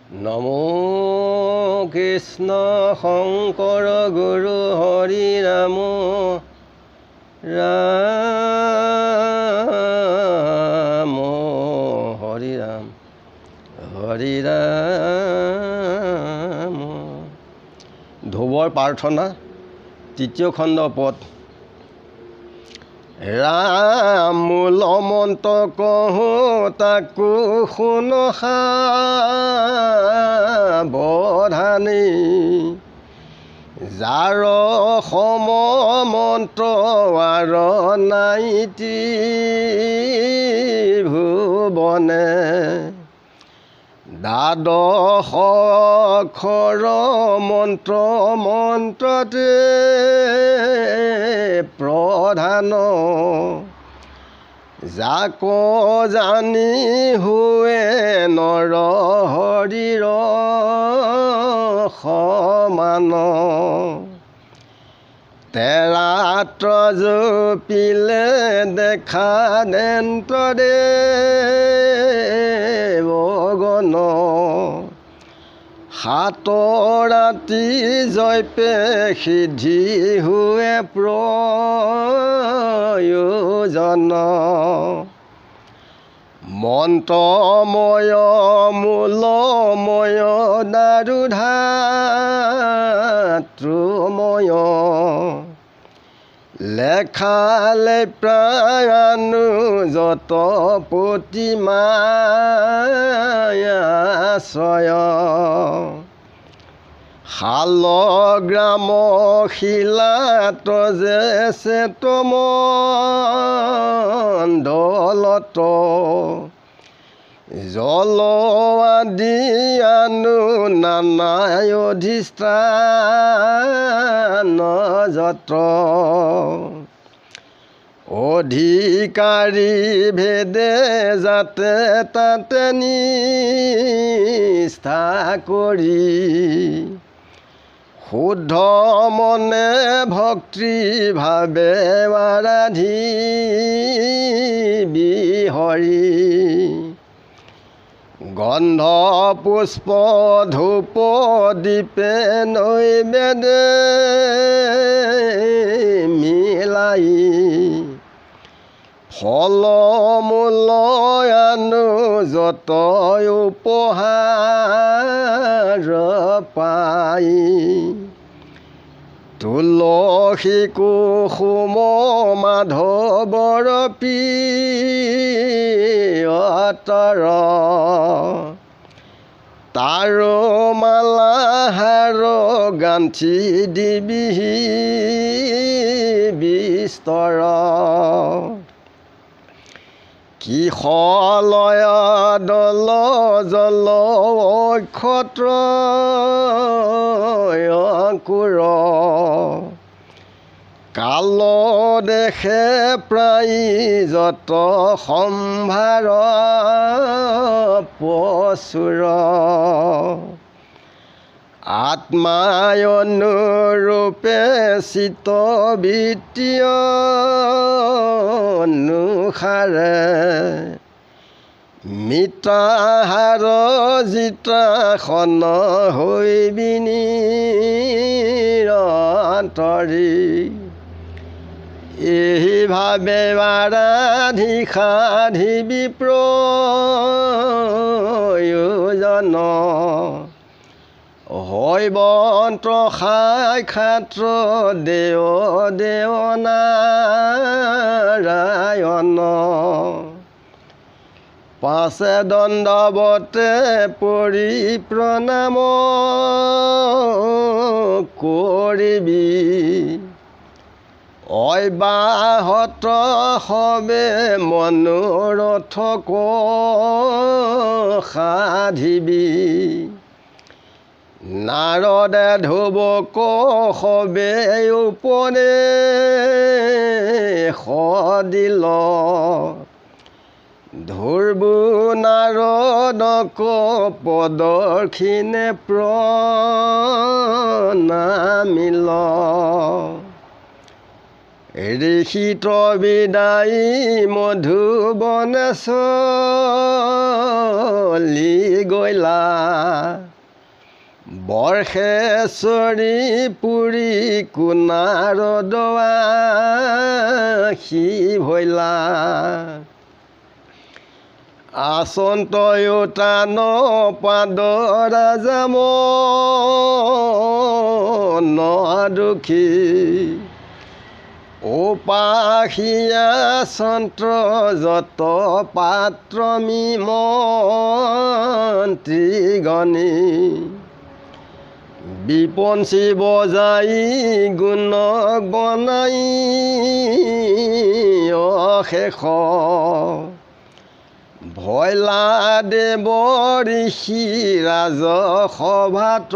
নমো কৃষ্ণ শংকৰ গুৰু হৰি ৰাম ৰাম হৰি ৰাম হৰি ৰাম। ধ্ৰুৱৰ প্ৰাৰ্থনা তৃতীয় খণ্ড পদ। ৰাম মূল মন্ত্ৰ কহোঁ তাকো শুন সাৱধানী, যাৰ সম মন্ত্ৰ আৰ নাই ত্ৰিভুৱনে, দ্বাদশ অক্ষৰ মন্ত্ৰ মন্ত্ৰতে প্ৰধান, যাক জানি হুৱে নৰ হৰিৰ সমান, তেৰাত্ৰ জপিলে দেখা দেন্তৰে বগন, সাত ৰাতি জপে সিদ্ধি হুৱে প্ৰয়োজন, মন্ত্ৰময় মূলময় দাৰু ধাতৃময়, লেখালে প্ৰাণু যত প্ৰতিমায়াশ্ৰয়, শালগ্ৰাম শিলাত যে চেতমণ্ডলত, জল আদি আনু নানায় অধিষ্ঠান যত, অধিকাৰী ভেদে যাতে তাতে নিষ্ঠা কৰি, শুদ্ধ মনে ভক্তি ভাবে আৰাধিবি হৰি, গন্ধ পুষ্প ধূপ দীপে নৈবেদ্য মিলাই, ফল মূল আনু যত উপহাৰ পাই, তুলসী কুসুম মাধৱৰ প্ৰিয়তৰ, তাৰো মালা হাৰ গাঁঠি দিবিহি বিস্তৰ, কিশলয় দল জল অক্ষত্ৰ অংকুৰ, কাল দেখে প্ৰায়ী যত সম্ভাৰ প্ৰচুৰ, আত্মায়নুৰূপে চিত বৃত্তীয় অনুসাৰে, মিতাহাৰ জিতাসন হৈবি নিৰন্তৰী, এই ভাবে আৰাধি সাধিবি প্ৰয়োজন, হৈবন্ত সাক্ষাৎ দেৱ দেৱ নাৰায়ণ, পাছে দণ্ডৱতে পৰি প্ৰণাম কৰিবি, অব্যাহত হবে মনোৰথ সাধিবি, নাৰদে ধ্ৰুৱক হবে উপদেশ দিল, ধ্ৰুৱ নাৰদক প্ৰদক্ষিণে প্ৰণামিল, ঋষিত বিদায়ী মধুবনে চলি গলা বৰ্ষেশ্বৰী পুৰী কুনাৰ দোৱাসী ভৈলা আচন্তয়তান পাদৰা যাম দুখী উপাসীয়া চন্ত্ৰ যত পাত্ৰ মন্ত্ৰীগণী বিপঞ্চী বজাই গুণক বনাই অশেষ ভৈলা দেৱ ঋষি ৰাজসভাত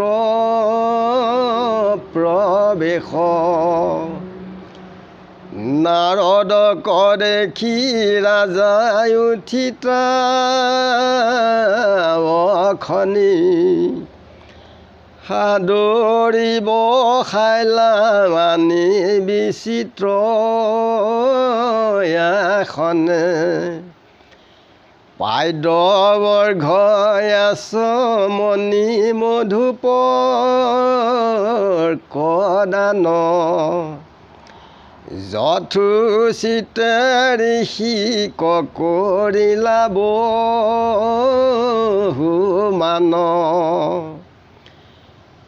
প্ৰৱেশ নাৰদ দেখি ৰাজাই উঠিতা অখনি সাদৰিব খাইলা মানি বিচিত্ৰ এখনে পাদ্যবৰ্ঘয়াস মণি মধুপৰ কদান যথোচিতে ঋষি কৰিলা বহুমান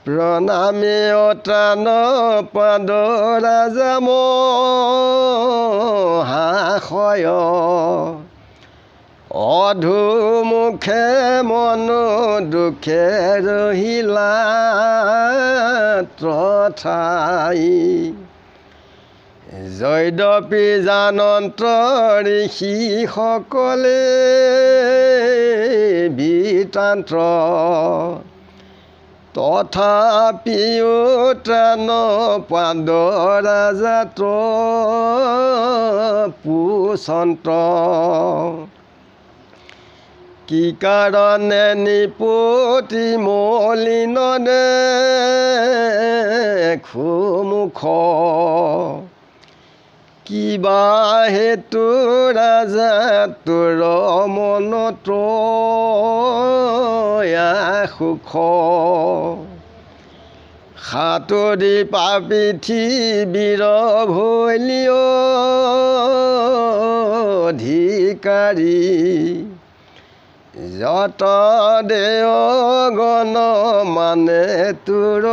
প্ৰণামে অতান পাদৰা যাম হাসয় অধুমুখে মনো দুখে ৰহিলা তথাই যদ্যপি জানন্ত ঋষিসকলে বৃত্তান্ত তথাপিও ত্ৰাণ পাদৰা জাত পুচন্ত কি কাৰণে নিপতি মলিন দেখোমুখ কিবা হেতু ৰাজা তোৰ মনত সুখ সাতৰি পৃথিৱীৰ ভৈলিঅ অধিকাৰী যত দেৱগণ মানে তোৰ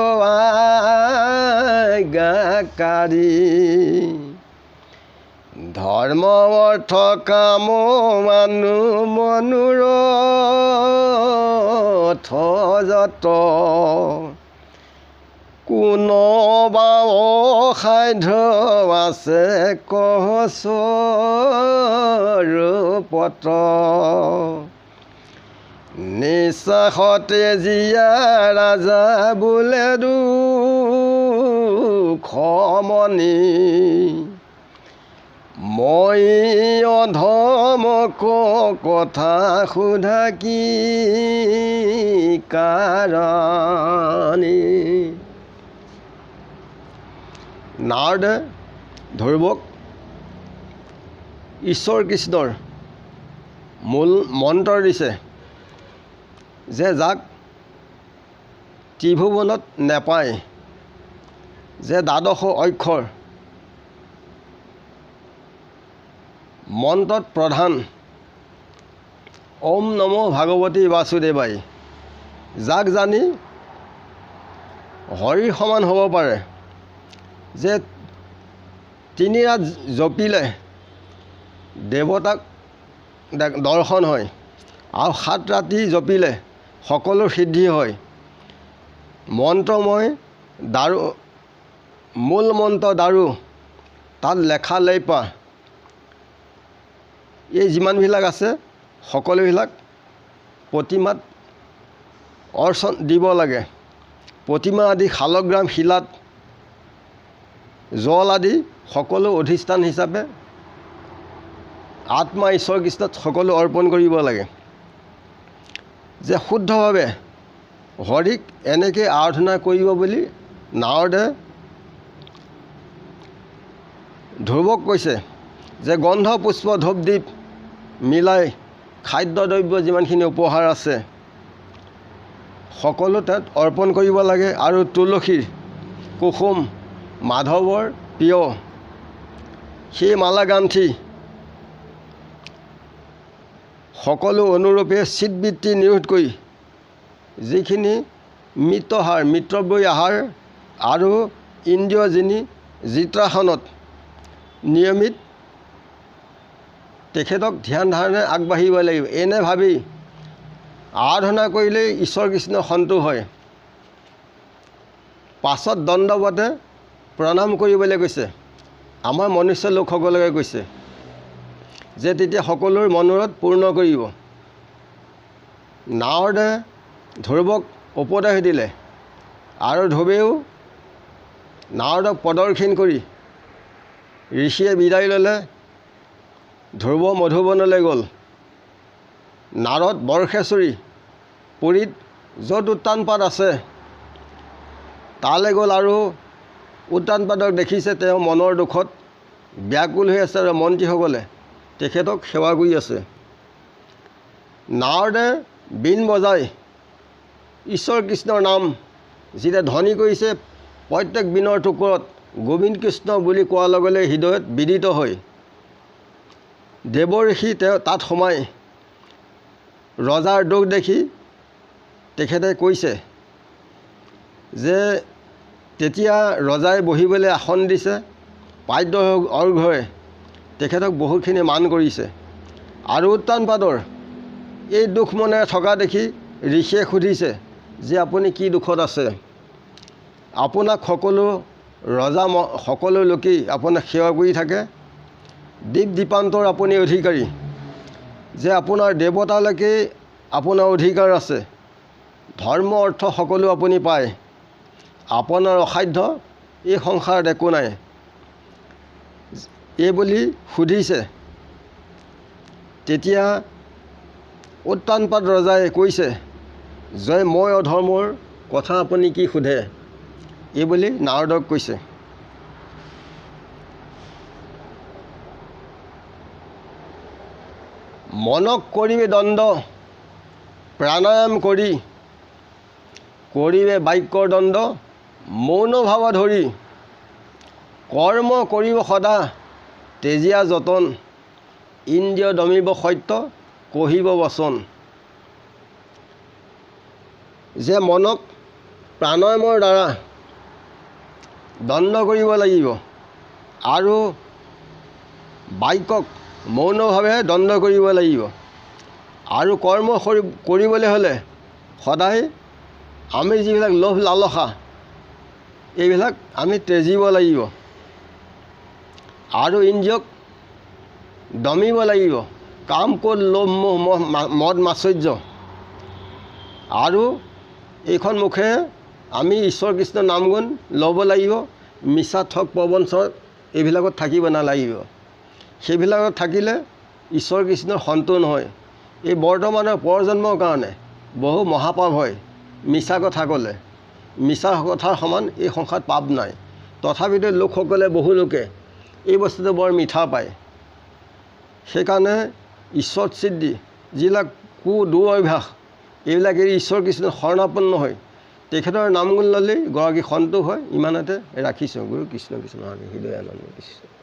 আজ্ঞাকাৰী ধৰ্ম অৰ্থ কাম মানু মনোৰথ যত কোনোবা অসাধ্য আছে কহচ ৰূপত নিশ্বাসতে জীয়া ৰাজা বোলে দুখমণি মই অধমক কথা সোধা কি কাৰণী নাৰদে ধ্ৰুৱক ঈশ্বৰ কৃষ্ণৰ মূল মন্ত্ৰ দিছে যে যাক ত্ৰিভুৱনত নেপায় যে দ্বাদশ অক্ষৰ মন্ত্ৰত প্ৰধান ওম নমো ভাগৱতী বাসুদেৱাই যাক জানি হৰিৰ সমান হ'ব পাৰে যে তিনি ৰাত জপিলে দেৱতাক দৰ্শন হয় আৰু 7 ৰাতি জপিলে সকলো সিদ্ধি হয় মন্ত্ৰময় দাৰু মূল মন্ত্ৰ দাৰু তাত লেখা লেপা এই যিমানবিলাক আছে সকলোবিলাক প্ৰতিমাত অৰ্চন দিব লাগে প্ৰতিমা আদি শালগ্ৰাম শিলাত জল আদি সকলো অধিষ্ঠান হিচাপে আত্মা ঈশ্বৰ কৃষ্ণত সকলো অৰ্পণ কৰিব লাগে যে শুদ্ধভাৱে হৰিক এনেকৈ আৰাধনা কৰিব বুলি নাৰদে ধ্ৰুৱক কৈছে যে গন্ধ পুষ্প ধূপ দ্বীপ মিলাই খাদ্য দ্ৰব্য যিমানখিনি উপহাৰ আছে সকলো তাত অৰ্পণ কৰিব লাগে আৰু তুলসীৰ কুসুম মাধৱৰ প্ৰিয় সেই মালা গাঁঠি সকলো অনুৰূপে চিত্তবৃত্তি নিৰোধ কৰি যিখিনি মিত্ৰহাৰ মিত্ৰব্যয়ী আহাৰ আৰু ইন্দ্ৰিয়জনী জিত্ৰাসনত নিয়মিত তেখেতক ধ্যান ধাৰণে আগবাঢ়িব লাগিব। এনে ভাবি আৰাধনা কৰিলেই ঈশ্বৰ কৃষ্ণ সন্তোষ হয়। পাছত দণ্ডৱতে প্ৰণাম কৰিবলৈ কৈছে। আমাৰ মনুষ্য লোকসকলকে কৈছে যে তেতিয়া সকলোৰ মনোৰথ পূৰ্ণ কৰিব। নাৰদে ধ্ৰুৱক উপদেশ দিলে আৰু ধ্ৰুৱেও নাৰদক প্ৰদৰ্শন কৰি ঋষিয়ে বিদায় ল'লে। ধ্ৰুৱ মধুবনলৈ গ'ল। নাৰদ বৰ্ষেশ্বৰী পুৰীত য'ত উত্তানপাত আছে তালৈ গ'ল আৰু উত্তানপাতক দেখিছে। তেওঁ মনৰ দুখত ব্যাকুল হৈ আছে আৰু মন্ত্ৰীসকলে তেখেতক সেৱা কৰি আছে। নাৰদে বীণ বজাই ঈশ্বৰ কৃষ্ণৰ নাম যেতিয়া ধ্বনি কৰিছে, প্ৰত্যেক বীণৰ টুকুৰত গোবিন্দ কৃষ্ণ বুলি কোৱাৰ লগে লগে হৃদয়ত বিদিত হৈ দেৱঋষি তেওঁ তাত সোমাই ৰজাৰ দুখ দেখি তেখেতে কৈছে যে তেতিয়া ৰজাই বহিবলৈ আসন দিছে। পাদ্য অৰ্ঘ্যই তেখেতক বহুতখিনি মান কৰিছে আৰু উত্তানপাতৰ এই দুখ মনেৰে থকা দেখি ঋষিয়ে সুধিছে যে আপুনি কি দুখত আছে? আপোনাক সকলো ৰজা সকলো লোকেই আপোনাক সেৱা কৰি থাকে। দ্বীপ দ্বীপান্তৰ আপুনি অধিকাৰী, যে আপোনাৰ দেৱতালৈকে আপোনাৰ অধিকাৰ আছে। ধৰ্ম অৰ্থ সকলো আপুনি পায়। আপোনাৰ অসাধ্য এই সংসাৰত একো নাই। এই বুলি সুধিছে। তেতিয়া উত্তানপাত ৰজাই কৈছে যে মই অধৰ্মৰ কথা আপুনি কি সোধে? এই বুলি নাৰদক কৈছে। মনক কৰিবে দণ্ড প্ৰাণায়াম কৰিবে বাক্যৰ দণ্ড মৌন ভাৱ ধৰি কৰ্ম কৰিব সদা তেজীয়া যতন ইন্দ্ৰিয় দমিব সত্য কহিব বচন। যে মনক প্ৰাণায়ামৰ দ্বাৰা দণ্ড কৰিব লাগিব আৰু বাক্যক মৌনভাৱে দণ্ড কৰিব লাগিব আৰু কৰ্ম কৰিবলৈ হ'লে সদায় আমি যিবিলাক লোভ লালসা এইবিলাক আমি তেজিব লাগিব আৰু ইন্দ্ৰিয়ক দমিব লাগিব। কাম ক্ৰোধ লোভ মোহ মদ মাৎসৰ্য আৰু এইখন মুখে আমি ঈশ্বৰ কৃষ্ণ নাম গুণ ল'ব লাগিব। মিছা ঠগ প্ৰবঞ্চৰ এইবিলাকত থাকিব নালাগিব। সেইবিলাকত থাকিলে ঈশ্বৰ কৃষ্ণৰ সন্তোষ নহয়। এই বৰ্তমানৰ পৰজন্মৰ কাৰণে বহু মহাপাপ হয়। মিছা কথা ক'লে মিছা কথাৰ সমান এই সংসাৰত পাপ নাই। তথাপিতো লোকসকলে বহু লোকে এই বস্তুটো বৰ মিঠা পায়। সেইকাৰণে ঈশ্বৰ সিদ্ধি যিবিলাক দুৰভ্যাস এইবিলাক এৰি ঈশ্বৰ কৃষ্ণ শৰণাপন্ন হয় তেখেতৰ নাম গুণ ল'লেই গৰাকী সন্তোষ হয়। ইমানতে ৰাখিছোঁ। গুৰু কৃষ্ণ কৃষ্ণ হৃদয় আনন্দ কৃষ্ণ।